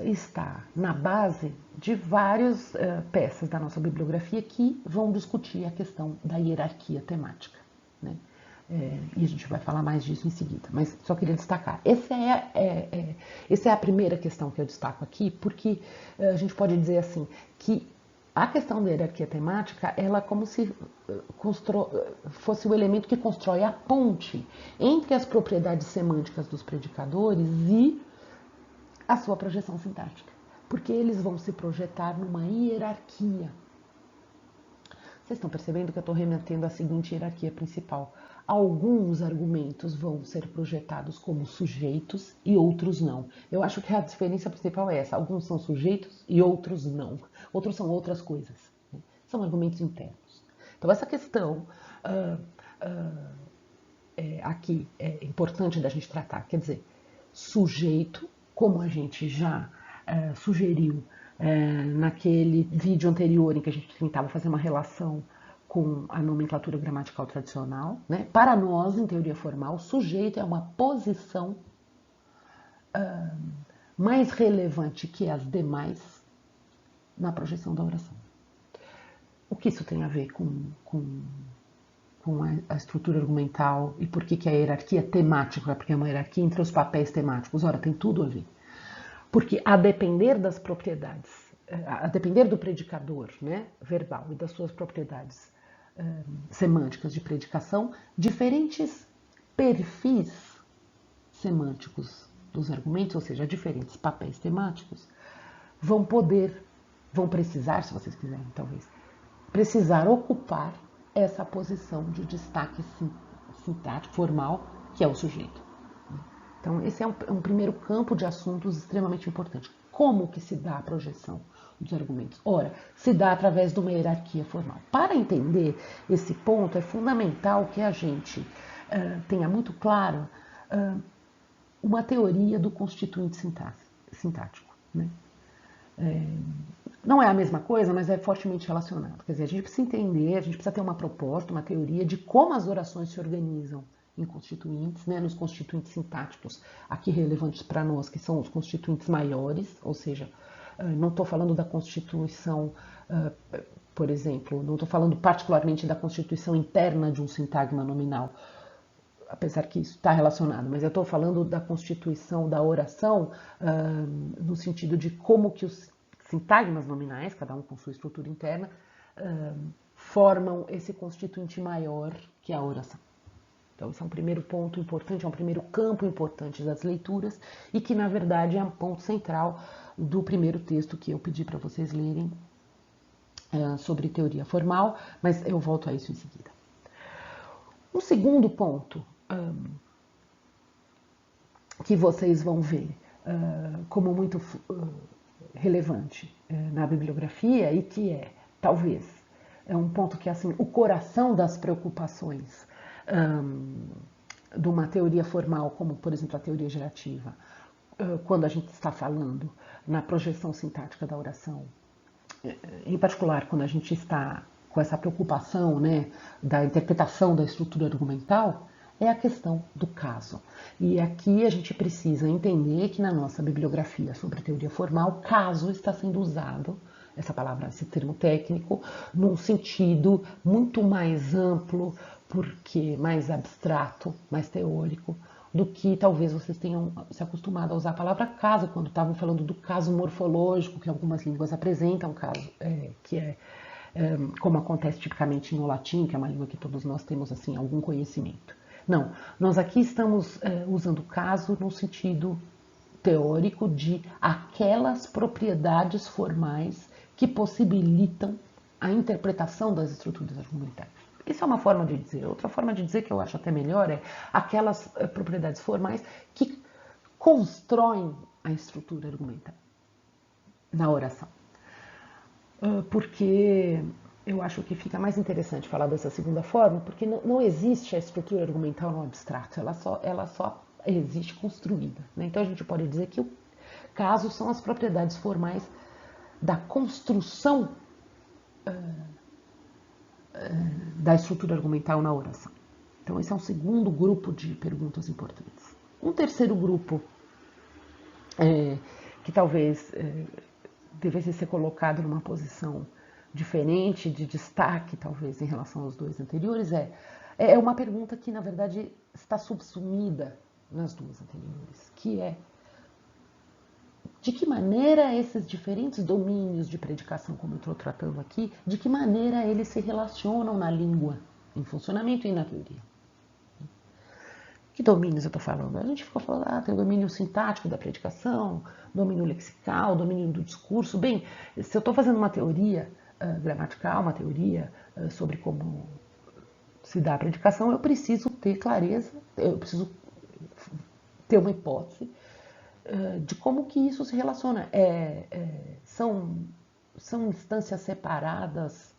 está na base de várias peças da nossa bibliografia que vão discutir a questão da hierarquia temática, né? E a gente vai falar mais disso em seguida, mas só queria destacar. Essa é a primeira questão que eu destaco aqui, porque a gente pode dizer assim, que a questão da hierarquia temática, ela é como se fosse o elemento que constrói a ponte entre as propriedades semânticas dos predicadores e a sua projeção sintática, porque eles vão se projetar numa hierarquia. Vocês estão percebendo que eu estou remetendo à seguinte hierarquia principal. Alguns argumentos vão ser projetados como sujeitos e outros não. Eu acho que a diferença principal é essa. Alguns são sujeitos e outros não. Outros são outras coisas, né? São argumentos internos. Então, essa questão aqui é importante da gente tratar. Quer dizer, sujeito, como a gente já sugeriu naquele vídeo anterior em que a gente tentava fazer uma relação com a nomenclatura gramatical tradicional, né? Para nós, em teoria formal, sujeito é uma posição mais relevante que as demais na projeção da oração. O que isso tem a ver com a estrutura argumental e por que a hierarquia é temática? Porque é uma hierarquia entre os papéis temáticos. Ora, tem tudo a ver. Porque a depender das propriedades, a depender do predicador, né, verbal e das suas propriedades semânticas de predicação, diferentes perfis semânticos dos argumentos, ou seja, diferentes papéis temáticos, vão precisar, se vocês quiserem, talvez, precisar ocupar essa posição de destaque sintático, formal, que é o sujeito. Então, esse é um primeiro campo de assuntos extremamente importante. Como que se dá a projeção dos argumentos? Ora, se dá através de uma hierarquia formal. Para entender esse ponto, é fundamental que a gente tenha muito claro uma teoria do constituinte sintático, né? Não é a mesma coisa, mas é fortemente relacionado. Quer dizer, a gente precisa entender, a gente precisa ter uma proposta, uma teoria de como as orações se organizam em constituintes, né, nos constituintes sintáticos, aqui relevantes para nós, que são os constituintes maiores, ou seja, não estou falando da constituição, por exemplo, não estou falando particularmente da constituição interna de um sintagma nominal, apesar que isso está relacionado, mas eu estou falando da constituição da oração no sentido de como que os sintagmas nominais, cada um com sua estrutura interna, formam esse constituinte maior que é a oração. Então, esse é um primeiro ponto importante, é um primeiro campo importante das leituras e que, na verdade, é um ponto central do primeiro texto que eu pedi para vocês lerem sobre teoria formal, mas eu volto a isso em seguida. Um segundo ponto que vocês vão ver como muito relevante na bibliografia e que talvez, é um ponto que é assim, o coração das preocupações de uma teoria formal, como por exemplo a teoria gerativa, quando a gente está falando na projeção sintática da oração, em particular quando a gente está com essa preocupação, né, da interpretação da estrutura argumental, é a questão do caso. E aqui a gente precisa entender que na nossa bibliografia sobre teoria formal, caso está sendo usado, essa palavra, esse termo técnico, num sentido muito mais amplo, porque mais abstrato, mais teórico, do que talvez vocês tenham se acostumado a usar a palavra caso, quando estavam falando do caso morfológico, que algumas línguas apresentam, caso que como acontece tipicamente no latim, que é uma língua que todos nós temos assim algum conhecimento. Não, nós aqui estamos usando o caso no sentido teórico de aquelas propriedades formais que possibilitam a interpretação das estruturas argumentais. Isso é uma forma de dizer. Outra forma de dizer que eu acho até melhor é aquelas propriedades formais que constroem a estrutura argumental na oração. Porque eu acho que fica mais interessante falar dessa segunda forma, porque não existe a estrutura argumental no abstrato, ela só existe construída, né? Então a gente pode dizer que o caso são as propriedades formais da construção da estrutura argumental na oração. Então, esse é um segundo grupo de perguntas importantes. Um terceiro grupo, que talvez devesse ser colocado numa posição diferente, de destaque, talvez, em relação aos dois anteriores, é uma pergunta que, na verdade, está subsumida nas duas anteriores, que é: de que maneira esses diferentes domínios de predicação, como eu estou tratando aqui, de que maneira eles se relacionam na língua, em funcionamento e na teoria? Que domínios eu estou falando? A gente ficou falando, tem o domínio sintático da predicação, domínio lexical, domínio do discurso. Bem, se eu estou fazendo uma teoria gramatical, uma teoria sobre como se dá a predicação, eu preciso ter clareza, eu preciso ter uma hipótese de como que isso se relaciona. São instâncias separadas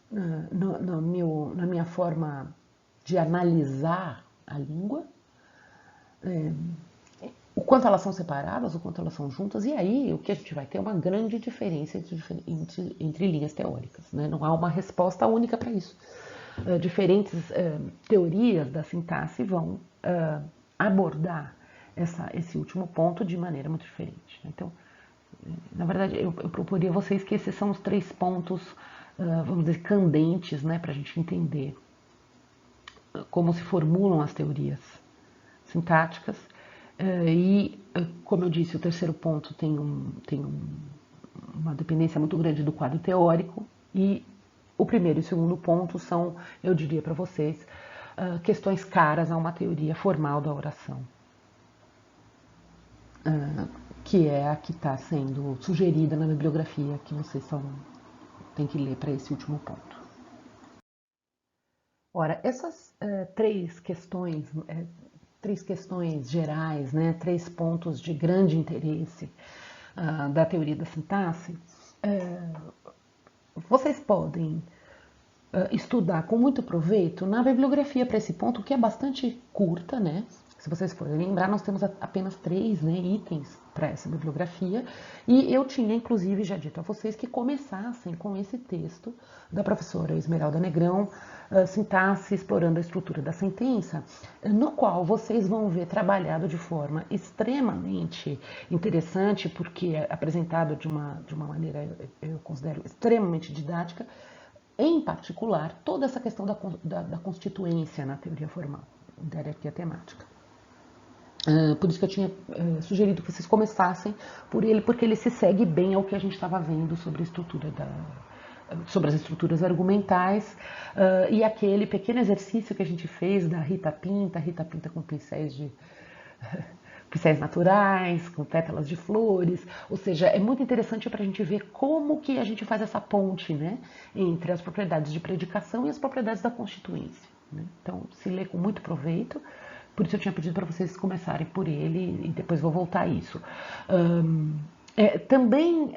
na minha forma de analisar a língua, o quanto elas são separadas, o quanto elas são juntas, e aí o que a gente vai ter é uma grande diferença entre linhas teóricas, né? Não há uma resposta única para isso. Diferentes teorias da sintaxe vão abordar esse último ponto de maneira muito diferente. Então, na verdade, eu proporia a vocês que esses são os 3 pontos, vamos dizer, candentes, né, para a gente entender como se formulam as teorias sintáticas. E, como eu disse, o terceiro ponto tem uma dependência muito grande do quadro teórico, e o primeiro e o segundo ponto são, eu diria para vocês, questões caras a uma teoria formal da oração, que é a que está sendo sugerida na bibliografia que vocês têm que ler para esse último ponto. Ora, essas três questões gerais, né, 3 pontos de grande interesse da teoria da sintaxe, vocês podem estudar com muito proveito na bibliografia para esse ponto, que é bastante curta, né? Se vocês forem lembrar, nós temos apenas 3 itens para essa bibliografia, e eu tinha, inclusive, já dito a vocês que começassem com esse texto da professora Esmeralda Negrão, Sintaxe explorando a estrutura da sentença, no qual vocês vão ver trabalhado de forma extremamente interessante, porque é apresentado de uma maneira, eu considero, extremamente didática, em particular, toda essa questão da constituência na teoria formal, da hierarquia temática. Por isso que eu tinha sugerido que vocês começassem por ele, porque ele se segue bem ao que a gente estava vendo sobre sobre as estruturas argumentais, e aquele pequeno exercício que a gente fez da Rita Pinta com pincéis naturais, com pétalas de flores, ou seja, é muito interessante para a gente ver como que a gente faz essa ponte, né, entre as propriedades de predicação e as propriedades da constituência, né? Então, se lê com muito proveito, por isso eu tinha pedido para vocês começarem por ele e depois vou voltar a isso. Também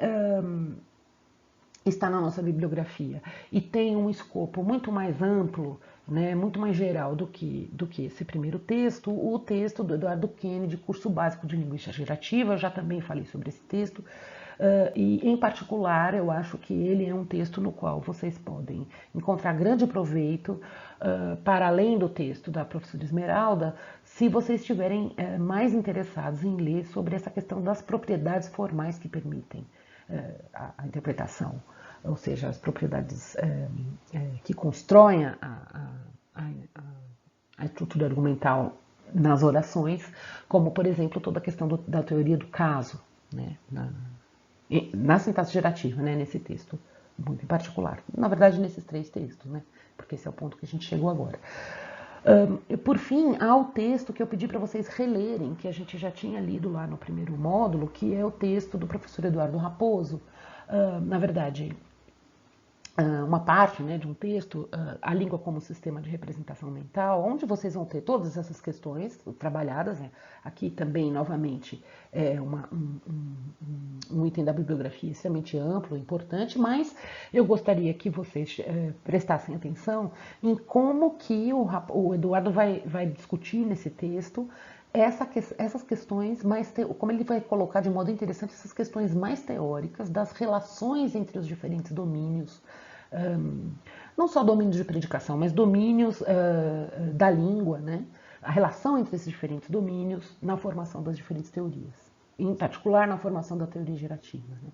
está na nossa bibliografia e tem um escopo muito mais amplo, né, muito mais geral do que esse primeiro texto, o texto do Eduardo Kennedy, Curso Básico de Linguística Gerativa. Eu já também falei sobre esse texto, e em particular eu acho que ele é um texto no qual vocês podem encontrar grande proveito, para além do texto da professora Esmeralda, se vocês estiverem mais interessados em ler sobre essa questão das propriedades formais que permitem a interpretação, ou seja, as propriedades que constroem a estrutura argumental nas orações, como, por exemplo, toda a questão da teoria do caso, né, na sintaxe gerativa, né, nesse texto muito em particular. Na verdade, nesses 3 textos, né, porque esse é o ponto que a gente chegou agora. Por fim, há o texto que eu pedi para vocês relerem, que a gente já tinha lido lá no primeiro módulo, que é o texto do professor Eduardo Raposo. Na verdade, uma parte, né, de um texto, A Língua como Sistema de Representação Mental, onde vocês vão ter todas essas questões trabalhadas, né? Aqui também, novamente, é um item da bibliografia extremamente amplo, importante, mas eu gostaria que vocês prestassem atenção em como que o Eduardo vai discutir nesse texto essas questões como ele vai colocar de modo interessante essas questões mais teóricas das relações entre os diferentes domínios não só domínios de predicação, mas domínios da língua, né? A relação entre esses diferentes domínios na formação das diferentes teorias, em particular na formação da teoria gerativa, né?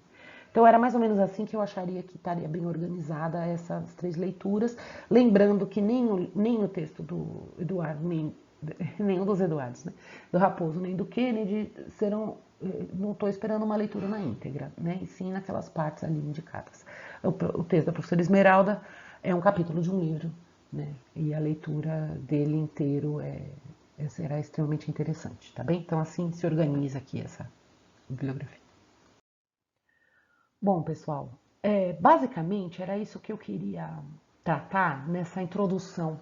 Então era mais ou menos assim que eu acharia que estaria bem organizada essas 3 leituras, lembrando que nem o texto do Eduardo, nenhum dos Eduardos, né? Do Raposo, nem do Kennedy, não estou esperando uma leitura na íntegra, né? E sim naquelas partes ali indicadas. O texto da professora Esmeralda é um capítulo de um livro, né? E a leitura dele inteiro será extremamente interessante, tá bem? Então assim se organiza aqui essa bibliografia. Bom, pessoal, basicamente era isso que eu queria tratar nessa introdução.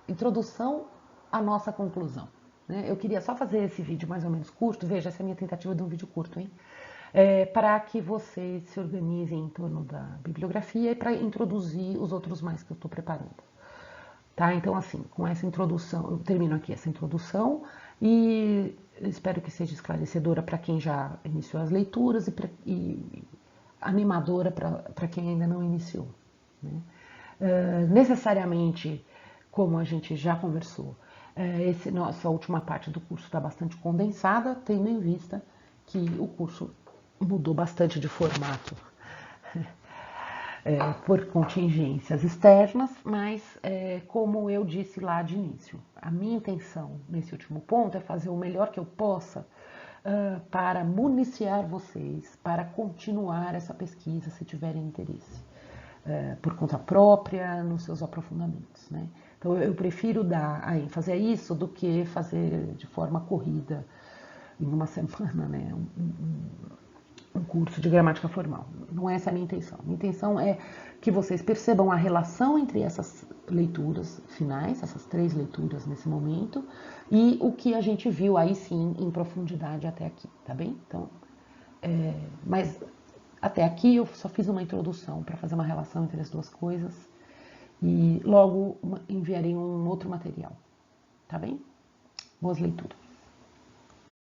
Introdução à nossa conclusão, né? Eu queria só fazer esse vídeo mais ou menos curto, veja, essa é a minha tentativa de um vídeo curto, hein? Para que vocês se organizem em torno da bibliografia e para introduzir os outros mais que eu estou preparando. Tá? Então, assim, com essa introdução, eu termino aqui essa introdução e espero que seja esclarecedora para quem já iniciou as leituras e animadora para quem ainda não iniciou, né? Necessariamente, como a gente já conversou, nossa última parte do curso está bastante condensada, tendo em vista que o curso mudou bastante de formato por contingências externas, mas como eu disse lá de início, a minha intenção nesse último ponto é fazer o melhor que eu possa para municiar vocês, para continuar essa pesquisa se tiverem interesse, por conta própria, nos seus aprofundamentos, né? Então eu prefiro dar a ênfase a isso do que fazer de forma corrida em uma semana, né? Um curso de gramática formal. Não é essa a minha intenção. Minha intenção é que vocês percebam a relação entre essas leituras finais, essas 3 leituras nesse momento, e o que a gente viu aí sim em profundidade até aqui, tá bem? Então, mas até aqui eu só fiz uma introdução para fazer uma relação entre as 2 coisas e logo enviarei um outro material, tá bem? Boas leituras.